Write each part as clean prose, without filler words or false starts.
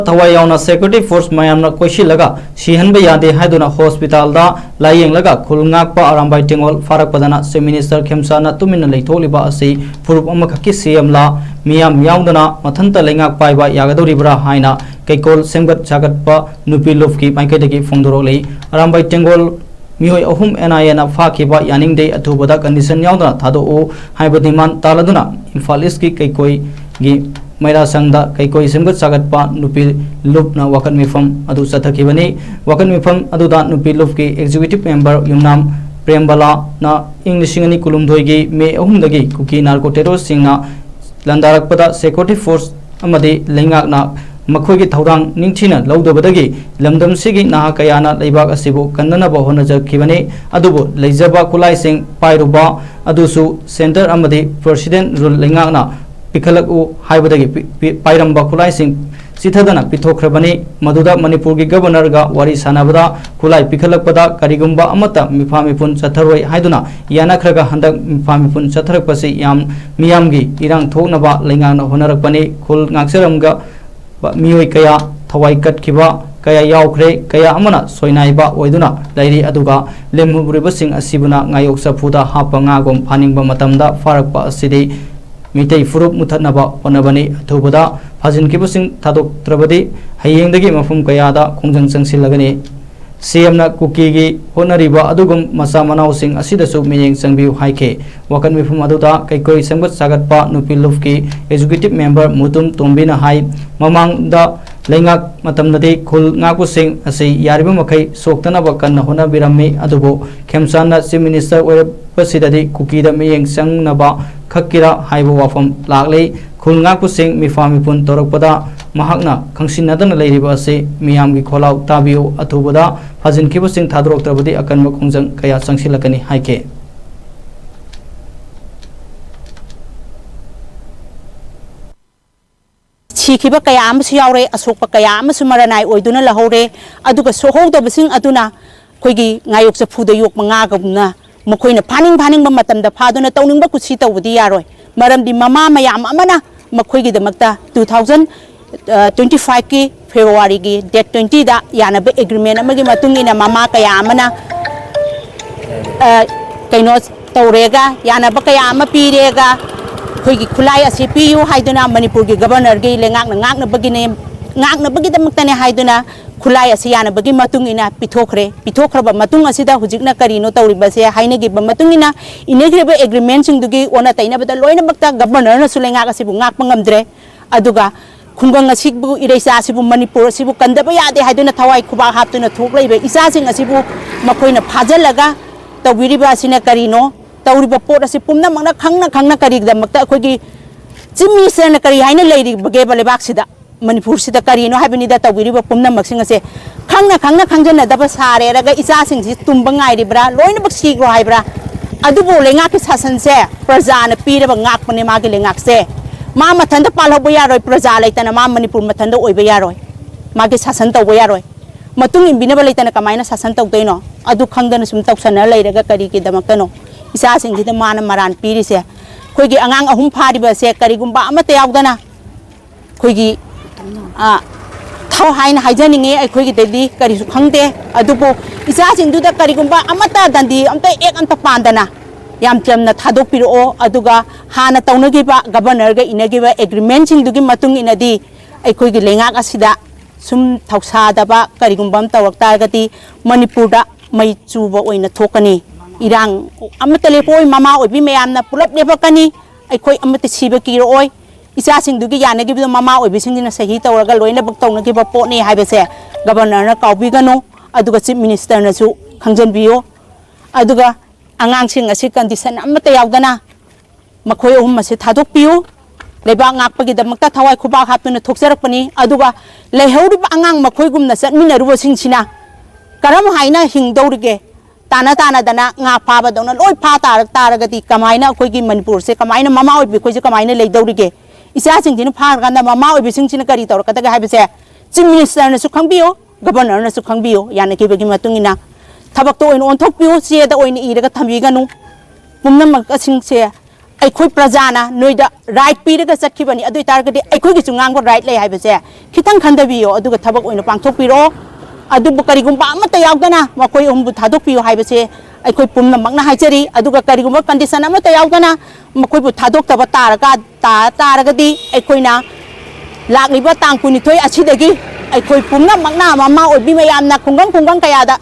Thawai Yaona Security Force Mayamna Koisalaga Sihanba Yade Haiduna Hospital da LAYENGLAGA KHUL NGAKPA ARAMBAI TENGOL PHARAKPADANA Minister KGEMCHAND TUMINNA LEITHOKLIBA asi PHURUP AMAKHAKI CMla MIYAM YAODANA MATHANTA LEINGAK PAIBA YAGADOURIBARA HAINA KEIKOL SEMGAT SAGATPA NUPI LUFKI MAIKEIDAGI PHONGDORAKLI ARAMBAI TENGOL मिहोय अहुम NIA फाखिबा यानिंगदे अथुबदा condition यावदना थादोउ हाइबा demand तालदुना Imphal East की कैकोई गी मैरा संगदा कैकोई सेमगत सागतपा नुपी लुपना वकन मिफम अदु चथखिबनी वकन मिफम अदुदा नुपी लुप की एग्जीक्यूटिव मेंबर युमनाम प्रेमबला ना इंग्लिशिंगनी कुलुमधोइगी मे अहुमदगी कुकी नार्को टेरोरिस्ट सिंगना लंदारकपदा सिक्योरिटी फोर्स अमदि लेंगाकना मखोई की थौरांग निंगथिना लौदबदगी लमदमसिगी नाहा कयाना लेबाक असिबु कन्ननबा होनजखिबनी अदुबु लेजबा खुलाइसिंग पाइरुबा अदुसु सेंटर अमदि प्रेसिडेंट रूल लेंगाकना पिखलकु हाइबदगी पाइरंबा खुलाइसिंग सिथदना पिथोख्रबनी मदुदा मणिपुर की गवर्नर गा वारी सानाबदा खुलाई पिखलकपदा करिगुंबा अमता मिफामिपुन चथरोय हाइदुना यानाख्रगा हंदक मिफामिपुन चथरकपसि याम मियामगी इरांग थोकनबा लेंगाकना होनरकपनी खुल ngaksaranga मियोय कया थवाई कटखिबा कया यावख्रे कया अमना सोयनाइबा ओइदुना Larry अदुगा लेमहुबुरिबसिंग असिबुना ngayok safuda hapa ngagom phaningba matamda farakpa asidi mitei furup muthatnaba onabani athubada phajinkhibasing thadoktrabadi hayengdagi mafum kayada khongjang changsilagani CMna Kuki gi honariba adugum masa manausing asidasu miyeng changbiu haike wakan mifum aduda kaikoi semgat sagatpa nupi lufki executive member mutum tombina hai mamang da leingak matamnadi khul ngaku sing asi yariba makai soktana bakan hona birami adubo khemchana chief minister oirapasidadi Kuki da miyeng changnaba khakira haibo wafam laklei khul ngaku sing mifamipun torakpada mahakna khangsinadana leiriba ase miyamgi kholau tabiu athubada phajinkhibasing thadroktrabadi akanma khongjang kaya changsilakani haike छिखिबा कया अमसु यावरे असोकपा कया अमसु मरनाय ओइदुना लहौरे अदुगा सोहौदबसिंग अदुना खोइगी ngayok चफुदा yok मंगागुना मखोइना फानिंग मतमदा फादुना तौनिंगबा कुछि तौबदी यारोय मरमदि mama मयाम अमना मखोइगी दमकता 2025 की February की date 20 दा यानबे agreement अमगी मतुंगिना mama कया अमना canoe तौरेगा यानबा कया अम पीरेगा खोइगी खुलाई असि PU हाइदुना Manipur की governor गी ngaaknabagi damaktane haiduna khulai asi yanabagi matungina pithokhre matung asida hujikna karino tawribase hainagi matungina inegreba agreement singdugi ona tainabada loina bakta governor na sulenga asibu ngakpa ngamdre aduga khungang asibu ireisa asibu manipur asibu kandaba yade haiduna thawai khuba haptuna thoklaibe isa sing asibu makoina phajalaga tawiriba asina karino tawriba pot asi pumna mangna khangna kari damakta khogi chimmi sena kari haina leiri bage bale baksida Manipur से करीनो हाइबनिदा तौबिरिबा पुमनमक्सिंग असे खंगना खंगजना दब सारेरगा इचासिंग सि तुंबा ngairibra loina bak sigro haibra adubo lenga ki sasan se praja na piraba ngakpane magi lengak se ma mathanda palhoba yaroi praja leitana ma manipur mathanda oiba yaroi magi sasan tawba yaroi matung imbinaba leitana kamaina sasan tawdeino adu khangdana sum tawsana leiraga kari ki damaktano isasing sida mana maran piri se khoigi angang ahum phariba se karigumba amate yawdana khoigi thau haina haijaninge akhoi dedi kari su khangte adubo isa singduda karigumba amata dandi amta ek anta pandana yam chamna thadok piro aduga hana taunagiba governor ga inagiba agreement singdugi matung inadi akhoi gi lengak asida sum thausa daba karigumba tawakta gati manipur da mai chuba oina thokani irang amata lepoi mama obi mayamna pulap lepakani akhoi amata siba kiro oi isa singdugi yanagi mama oibisingina sahi tawraga loina bak tawnagi ba potni haibase governor na kaubigano aduga chief minister na su khangjanbiyo aduga angang sing asi condition amata yawdana makhoi ohum mase thadokpiyo leba ngakpagi damakta thawai khuba haptuna thokjarakpani aduga leihoriba angang makhoi gumna chatminaruba singsina karam haina hingdorige tana dana nga phaba dona loi pha taragati kamaina khoigi manipur se kamaina mama oibi khoji kamaina leidorige isa singdina phar ganda mama oibisingchina kari tawrakadaga haibase chief minister na su khangbiyo governor na su khangbiyo yanaki bagi matungina thabak to oin onthokpiyo se da oin iraga thamiganu pumnamak asing se ꯑꯩꯈꯣꯏ ꯄ꯭ꯔꯖꯥꯅ ꯅꯣꯏꯗ right ꯄꯤꯔꯒ ꯆꯠꯈꯤꯕꯅꯤ ꯑꯗꯨ ꯑꯣꯏꯇꯥꯔꯒꯗꯤ ꯑꯩꯈꯣꯏꯒꯤꯁꯨ ꯉꯥꯡꯕ right ꯂꯩ ꯍꯥꯏꯕꯁꯦ ꯈꯤꯇꯪ ꯈꯟꯊꯕꯤꯌꯣ ꯑꯗꯨꯒ ꯊꯕꯛ ꯑꯣꯏꯅ ꯄꯥꯡꯊꯣꯛꯄꯤꯔꯣ ꯑꯗꯨꯕꯨ ꯀꯔꯤꯒꯨꯝꯕ ꯑꯃꯠꯇ ꯌꯥꯎꯗꯅ ꯃꯈꯣꯏ ꯑꯍꯨꯝꯕꯨ ꯊꯥꯗꯣꯛꯄꯤꯌꯣ ꯍꯥꯏꯕꯁꯦ ꯑꯩꯈꯣꯏ ꯄꯨꯝꯅꯃꯛꯅ ꯍꯥꯏꯖꯔꯤ ꯑꯗꯨꯒ ꯀꯔꯤꯒꯨꯝꯕ ꯀꯟꯗꯤꯁꯟ ꯑꯃꯠꯇ ꯌꯥꯎꯗꯅ ꯃꯈꯣꯏꯕꯨ ꯊꯥꯗꯣꯛꯇꯕ ꯇꯥꯔꯒꯗꯤ ꯑꯩꯈꯣꯏꯅ ꯂꯥꯛꯂꯤꯕ ꯇꯥꯡ 12 ꯑꯁꯤꯗꯒꯤ ꯑꯩꯈꯣꯏ ꯄꯨꯝꯅꯃꯛꯅ ꯃꯃꯥ ꯑꯣꯏꯕꯤ ꯃꯌꯥꯝꯅ ꯈꯨꯡꯒꯪ ꯀꯌꯥꯗ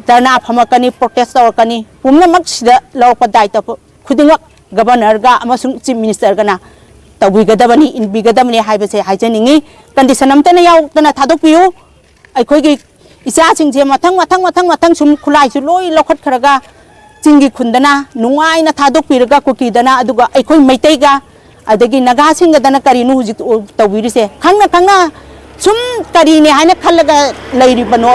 ꯙꯔꯅꯥ ꯐꯝꯃꯛꯀꯅꯤ ꯄ꯭ꯔꯣꯇꯦꯁ ꯇꯧꯔꯛꯀꯅꯤ ꯄꯨꯝꯅꯃꯛ ꯁꯤꯗ ꯂꯧꯔꯛꯄ ꯗꯥꯏꯇ ꯈꯨꯗꯤꯡꯃꯛ ꯒꯕꯔꯅꯔꯒ ꯑꯃꯁꯨꯡ ꯆꯤꯐ ꯃꯤꯅꯤꯁꯇꯔꯒꯅ ꯇꯧꯕꯤꯒꯗꯕꯅꯤ इनबिगदबनी हाइबसे हाइजनिंगी कंडीशन अमतने यावतना थादोकपियु अखोइगी इचासिंगजे मथंग मथंग मथंग मथंग सुम खुलाइसु लोइ लौखटखरगा चिंगी खुंदना नुंगाइना थादोकपिरगा कुकीदना अदुगा अखोइ मैतैगा अदगी नगासिंगदना करिनु हुजिक तौबिरिसे खंगना खंगना सुम करीने हाइना खल्लगा लैरिबनो